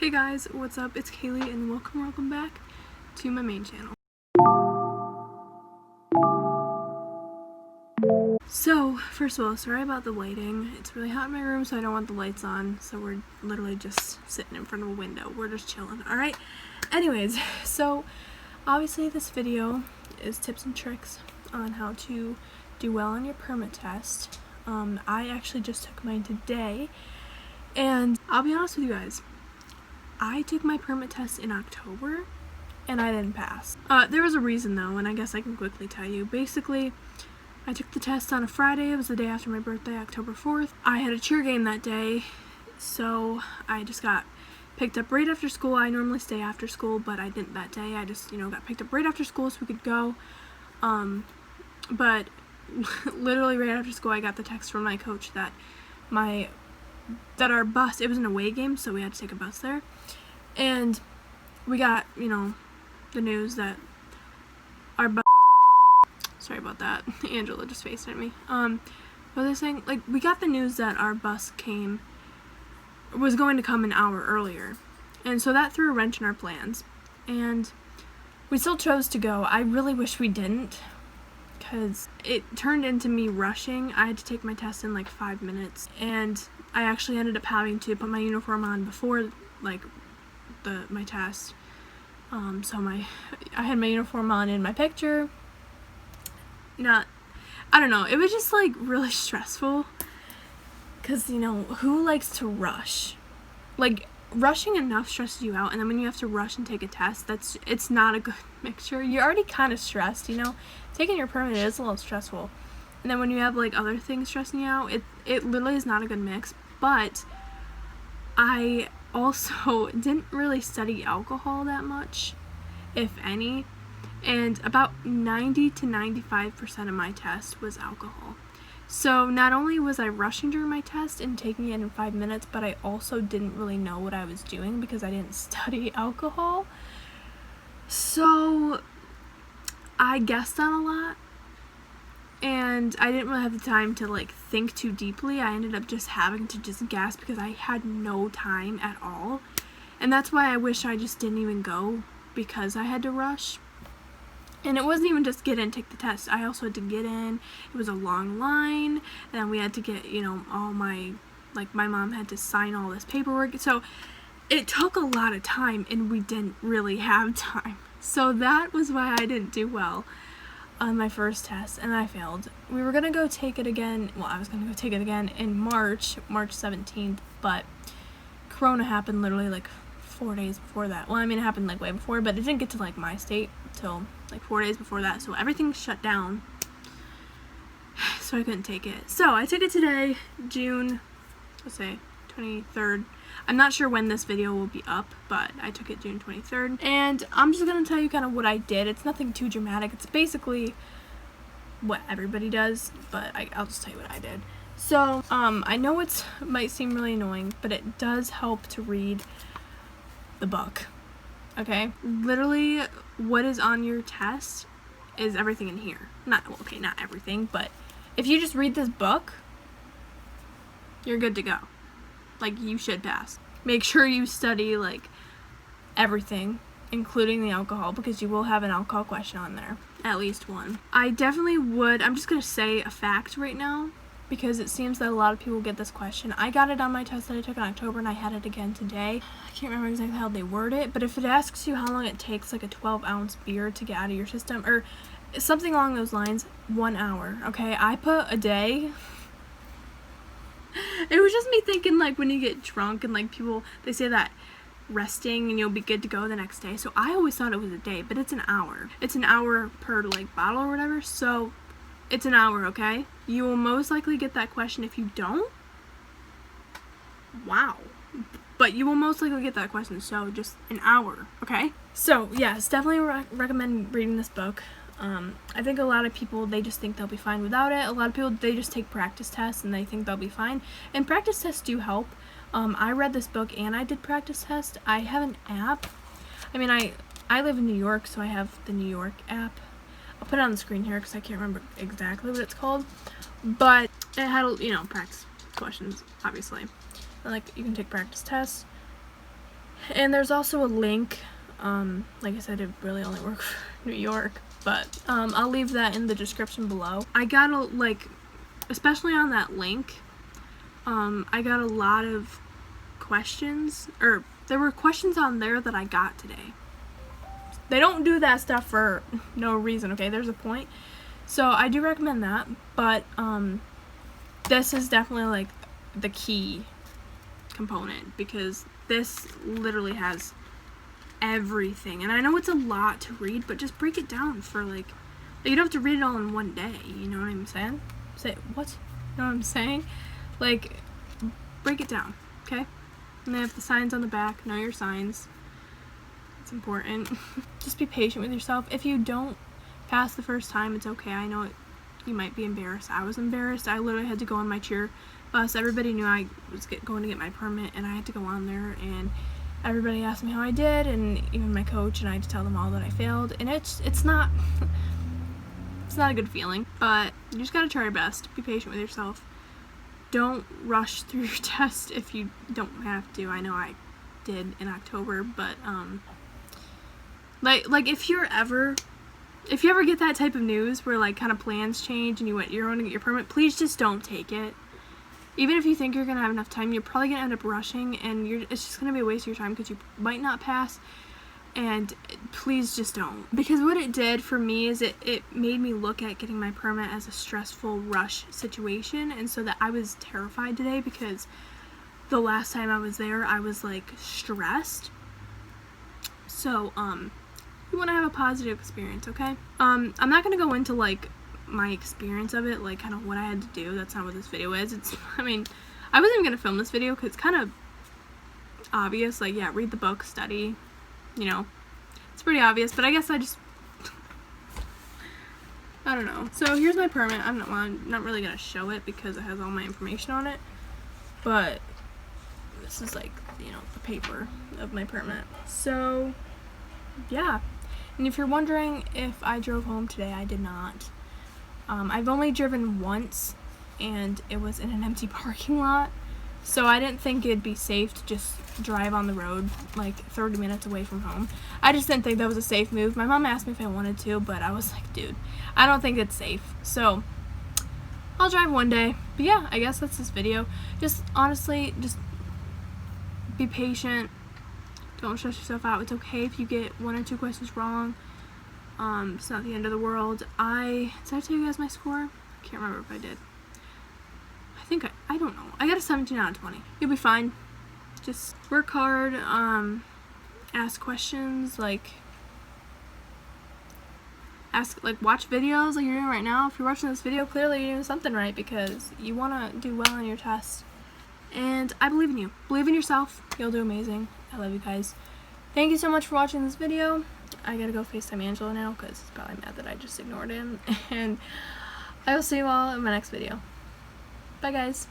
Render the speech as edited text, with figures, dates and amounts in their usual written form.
Hey guys, what's up? It's Kaylee and welcome back to my main channel. So, first of all, sorry about the lighting. It's really hot in my room, so I don't want the lights on, so we're literally just sitting in front of a window. We're just chilling, alright? Anyways, so obviously this video is tips and tricks on how to do well on your permit test. I actually just took mine today, and I'll be honest with you guys, I took my permit test in October, and I didn't pass. There was a reason though, and I guess I can quickly tell you. Basically, I took the test on a Friday. It was the day after my birthday, October 4th. I had a cheer game that day, so I just got picked up right after school. I normally stay after school, but I didn't that day. I just, got picked up right after school so we could go. But literally right after school, I got the text from my coach that our bus, it was an away game, so we had to take a bus there. And we got, the news that our bus, sorry about that, Angela just faced at me. What was I saying? Like, we got the news that our bus was going to come an hour earlier. And so that threw a wrench in our plans. And we still chose to go. I really wish we didn't, because it turned into me rushing. I had to take my test in like 5 minutes, and I actually ended up having to put my uniform on before my test. So I had my uniform on in my picture. I don't know, it was just like really stressful, because who likes to rush? Like, rushing enough stresses you out, and then when you have to rush and take a test, it's not a good mixture. You're already kind of stressed, taking your permit is a little stressful, and then when you have like other things stressing you out, it literally is not a good mix. But I also didn't really study alcohol that much, if any, and about 90 to 95% of my test was alcohol. So not only was I rushing during my test and taking it in 5 minutes, but I also didn't really know what I was doing because I didn't study alcohol. So I guessed on a lot, and I didn't really have the time to think too deeply. I ended up just having to just guess because I had no time at all. And that's why I wish I just didn't even go, because I had to rush. And it wasn't even just get in, take the test. I also had to get in. It was a long line, and then we had to get, all my mom had to sign all this paperwork. So it took a lot of time, and we didn't really have time. So that was why I didn't do well on my first test, and I failed. We were gonna go take it again. Well, I was gonna go take it again in March 17th, but Corona happened literally 4 days before that. Well, I mean, it happened way before, but it didn't get to my state till 4 days before that, so everything shut down, so I couldn't take it. So I took it today, June, let's say 23rd. I'm not sure when this video will be up, but I took it June 23rd, and I'm just gonna tell you kind of what I did. It's nothing too dramatic. It's basically what everybody does, but I'll just tell you what I did. So I know it might seem really annoying, but it does help to read the book. Okay, literally what is on your test is everything in here. Not everything, but if you just read this book, you're good to go. You should pass. Make sure you study everything, including the alcohol, because you will have an alcohol question on there, at least one. I definitely would, I'm just gonna say a fact right now, because it seems that a lot of people get this question. I got it on my test that I took in October, and I had it again today. I can't remember exactly how they word it, but if it asks you how long it takes a 12-ounce beer to get out of your system, or something along those lines, 1 hour, okay? I put a day. It was just me thinking, when you get drunk and people, they say that resting and you'll be good to go the next day. So I always thought it was a day, but it's an hour. It's an hour per bottle or whatever, so it's an hour, okay? You will most likely get that question. If you don't, wow. But you will most likely get that question, so just an hour, okay? So, yes, definitely recommend reading this book. I think a lot of people, they just think they'll be fine without it. A lot of people, they just take practice tests and they think they'll be fine. And practice tests do help. I read this book and I did practice tests. I have an app. I mean, I live in New York, so I have the New York app. I'll put it on the screen here because I can't remember exactly what it's called. But it had, practice questions, obviously. And, you can take practice tests. And there's also a link, like I said, it really only works for New York, but I'll leave that in the description below. I got a, like, especially on that link, I got a lot of questions, or there were questions on there that I got today. They don't do that stuff for no reason, okay? There's a point. So I do recommend that, but this is definitely like the key component, because this literally has everything. And I know it's a lot to read, but just break it down for like you don't have to read it all in one day, you know what I'm saying? Say what? You know what I'm saying? Like, break it down, okay? And they have the signs on the back. Know your signs. It's important. Just be patient with yourself. If you don't pass the first time, it's okay. I know you might be embarrassed. I was embarrassed. I literally had to go on my cheer bus. Everybody knew I was going to get my permit, and I had to go on there, and everybody asked me how I did, and even my coach, and I had to tell them all that I failed. And it's not a good feeling, but you just gotta try your best. Be patient with yourself. Don't rush through your test if you don't have to. I know I did in October, but like if you ever get that type of news where like kind of plans change and you're going to get your permit, please just don't take it. Even if you think you're gonna have enough time, you're probably gonna end up rushing, and it's just gonna be a waste of your time because you might not pass. And please just don't. Because what it did for me is it made me look at getting my permit as a stressful rush situation, and so that I was terrified today, because the last time I was there I was like stressed. So you want to have a positive experience, okay? I'm not gonna go into like my experience of it, like kind of what I had to do. That's not what this video is. I mean, I wasn't even gonna film this video because it's kind of obvious. Like, yeah, read the book, study, you know, it's pretty obvious, but I guess I don't know. So here's my permit. I'm not really gonna show it because it has all my information on it, but this is like, you know, the paper of my permit. So yeah, and if you're wondering if I drove home today, I did not. I've only driven once, and it was in an empty parking lot, so I didn't think it'd be safe to just drive on the road like 30 minutes away from home. I just didn't think that was a safe move. My mom asked me if I wanted to, but I was like, dude, I don't think it's safe. So I'll drive one day. But yeah, I guess that's this video. Just honestly, just be patient. Don't stress yourself out. It's okay if you get 1 or 2 questions wrong. It's not the end of the world. Did I tell you guys my score? I can't remember if I did. I don't know. I got a 17 out of 20. You'll be fine. Just work hard, ask questions, like watch videos like you're doing right now. If you're watching this video, clearly you're doing something right, because you want to do well on your test. And I believe in you. Believe in yourself. You'll do amazing. I love you guys. Thank you so much for watching this video. I gotta go FaceTime Angela now because he's probably mad that I just ignored him. And I will see you all in my next video. Bye, guys.